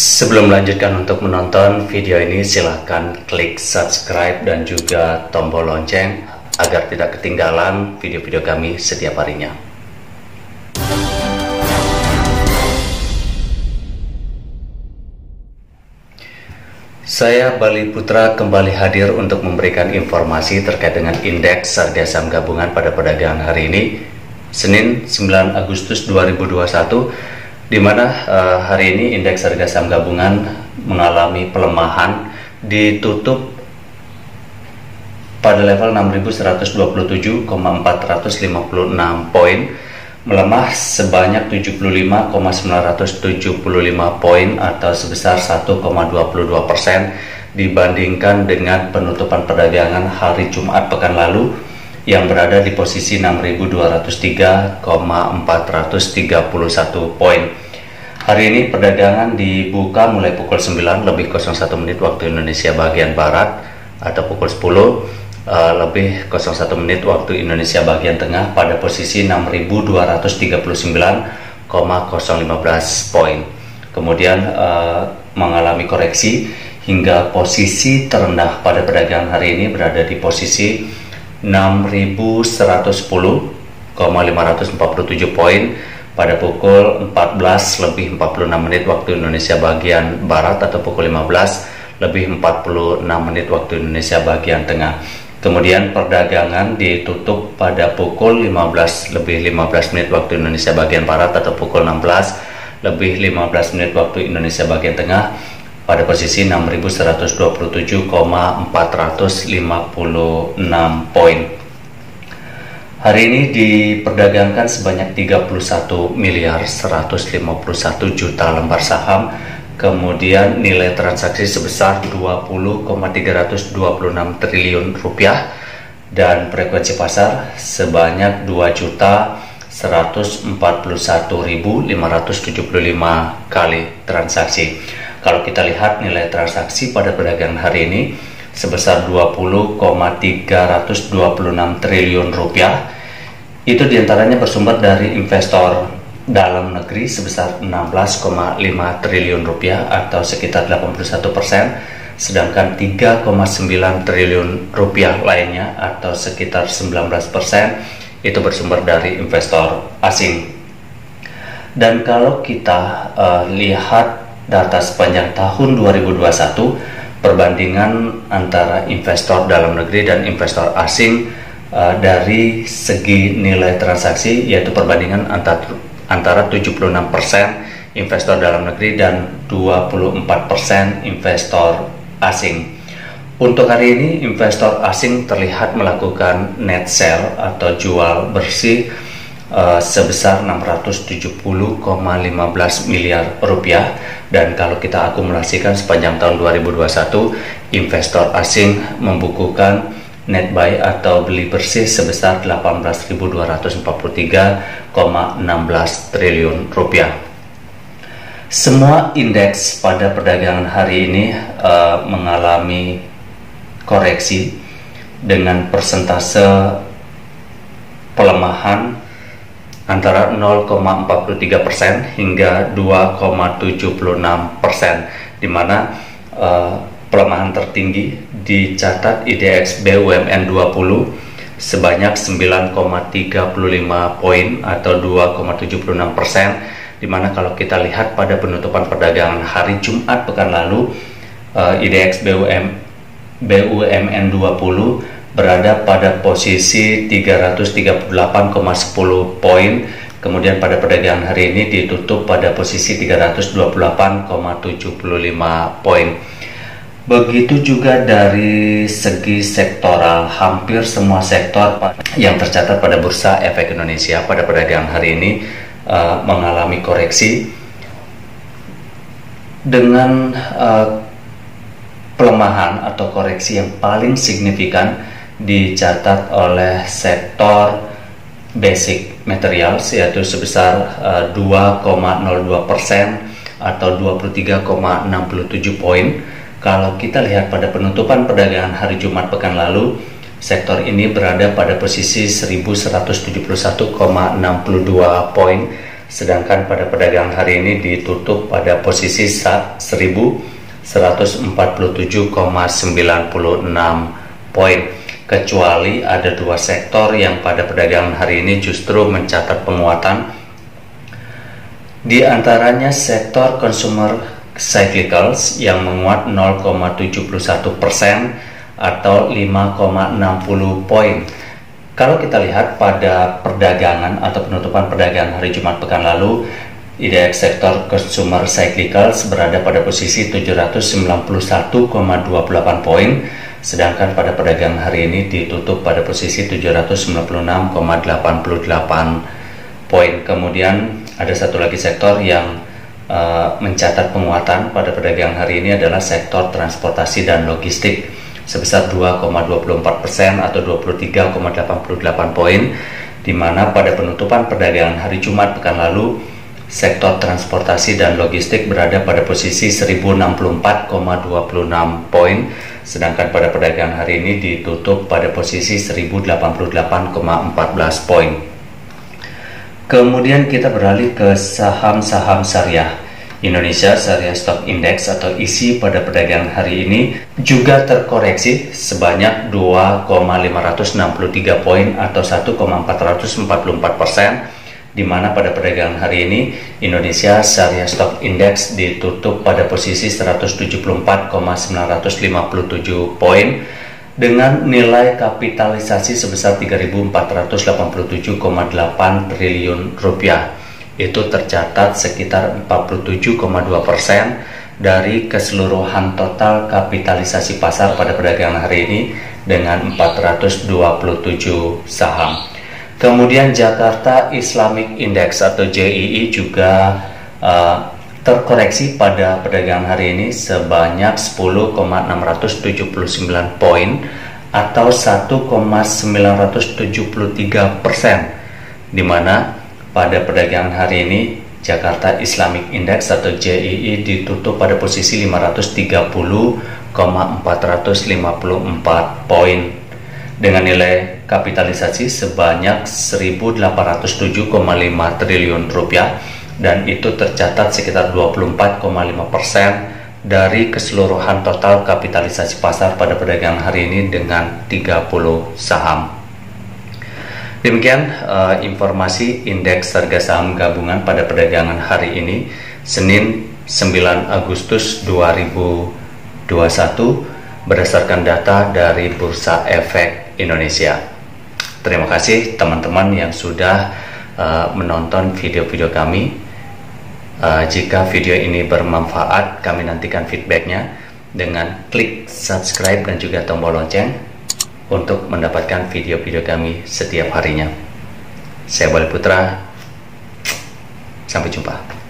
Sebelum melanjutkan untuk menonton video ini, silahkan klik subscribe dan juga tombol lonceng agar tidak ketinggalan video-video kami setiap harinya. Saya Bali Putra kembali hadir untuk memberikan informasi terkait dengan indeks harga saham gabungan pada perdagangan hari ini, Senin 9 Agustus 2021, di mana hari ini indeks harga saham gabungan mengalami pelemahan, ditutup pada level 6.127,456 poin, melemah sebanyak 75,975 poin atau sebesar 1,22% dibandingkan dengan penutupan perdagangan hari Jumat pekan lalu yang berada di posisi 6.203,431 poin. Hari ini perdagangan dibuka mulai pukul 9:01 waktu Indonesia bagian Barat atau pukul 10:01 waktu Indonesia bagian Tengah pada posisi 6.239,015 poin. Kemudian mengalami koreksi hingga posisi terendah pada perdagangan hari ini berada di posisi 6.110,547 poin pada pukul 14:46 waktu Indonesia bagian Barat atau pukul 15:46 waktu Indonesia bagian Tengah. Kemudian perdagangan ditutup pada pukul 15:15 waktu Indonesia bagian Barat atau pukul 16:15 waktu Indonesia bagian Tengah pada posisi 6.127,456 poin. Hari ini diperdagangkan sebanyak 31.151 juta lembar saham, kemudian nilai transaksi sebesar 20,326 triliun rupiah, dan frekuensi pasar sebanyak 2.141.575 kali transaksi. Kalau kita lihat nilai transaksi pada perdagangan hari ini sebesar 20,326 triliun rupiah, itu diantaranya bersumber dari investor dalam negeri sebesar 16,5 triliun rupiah atau sekitar 81%, sedangkan 3,9 triliun rupiah lainnya atau sekitar 19% itu bersumber dari investor asing. Dan kalau kita lihat data sepanjang tahun 2021, perbandingan antara investor dalam negeri dan investor asing dari segi nilai transaksi, yaitu perbandingan antara 76% investor dalam negeri dan 24% investor asing. Untuk hari ini investor asing terlihat melakukan net sell atau jual bersih sebesar 670,15 miliar rupiah, dan kalau kita akumulasikan sepanjang tahun 2021, investor asing membukukan net buy atau beli bersih sebesar 18.243,16 triliun rupiah. Semua indeks pada perdagangan hari ini mengalami koreksi dengan persentase pelemahan antara 0,43% hingga 2,76%, di mana pelemahan tertinggi dicatat IDX BUMN 20 sebanyak 9,35 poin atau 2,76%, di mana kalau kita lihat pada penutupan perdagangan hari Jumat pekan lalu, IDX BUMN 20 berada pada posisi 338,10 poin. Kemudian pada perdagangan hari ini ditutup pada posisi 328,75 poin. Begitu juga dari segi sektoral, hampir semua sektor yang tercatat pada Bursa Efek Indonesia pada perdagangan hari ini mengalami koreksi dengan pelemahan atau koreksi yang paling signifikan dicatat oleh sektor basic materials, yaitu sebesar 2,02% atau 23,67 poin. Kalau kita lihat pada penutupan perdagangan hari Jumat pekan lalu, sektor ini berada pada posisi 1171,62 poin, sedangkan pada perdagangan hari ini ditutup pada posisi 1147,96 poin. Kecuali ada dua sektor yang pada perdagangan hari ini justru mencatat penguatan, di antaranya sektor consumer cyclicals yang menguat 0,71% atau 5,60 poin. Kalau kita lihat pada perdagangan atau penutupan perdagangan hari Jumat pekan lalu, indeks sektor consumer cyclicals berada pada posisi 791,28 poin, sedangkan pada perdagangan hari ini ditutup pada posisi 796,88 poin. Kemudian ada satu lagi sektor yang mencatat penguatan pada perdagangan hari ini adalah sektor transportasi dan logistik sebesar 2,24% atau 23,88 poin, di mana pada penutupan perdagangan hari Jumat pekan lalu sektor transportasi dan logistik berada pada posisi 1064,26 poin, sedangkan pada perdagangan hari ini ditutup pada posisi 1088,14 poin. Kemudian kita beralih ke saham-saham syariah. Indonesia Syariah Stock Index atau ISI pada perdagangan hari ini juga terkoreksi sebanyak 2,563 poin atau 1,444%, di mana pada perdagangan hari ini Indonesia Syariah Stock Index ditutup pada posisi 174,957 poin dengan nilai kapitalisasi sebesar 3.487,8 triliun rupiah. Itu tercatat sekitar 47,2% dari keseluruhan total kapitalisasi pasar pada perdagangan hari ini dengan 427 saham. Kemudian Jakarta Islamic Index atau JII juga terkoreksi pada perdagangan hari ini sebanyak 10,679 poin atau 1,973%, di mana pada perdagangan hari ini Jakarta Islamic Index atau JII ditutup pada posisi 530,454 poin dengan nilai kapitalisasi sebanyak 1.807,5 triliun rupiah, dan itu tercatat sekitar 24,5% dari keseluruhan total kapitalisasi pasar pada perdagangan hari ini dengan 30 saham. Demikian informasi indeks harga saham gabungan pada perdagangan hari ini, Senin 9 Agustus 2021, berdasarkan data dari Bursa Efek Indonesia. Terima kasih teman-teman yang sudah menonton video-video kami. Jika video ini bermanfaat, kami nantikan feedbacknya dengan klik subscribe dan juga tombol lonceng untuk mendapatkan video-video kami setiap harinya. Saya Balai Putra, sampai jumpa.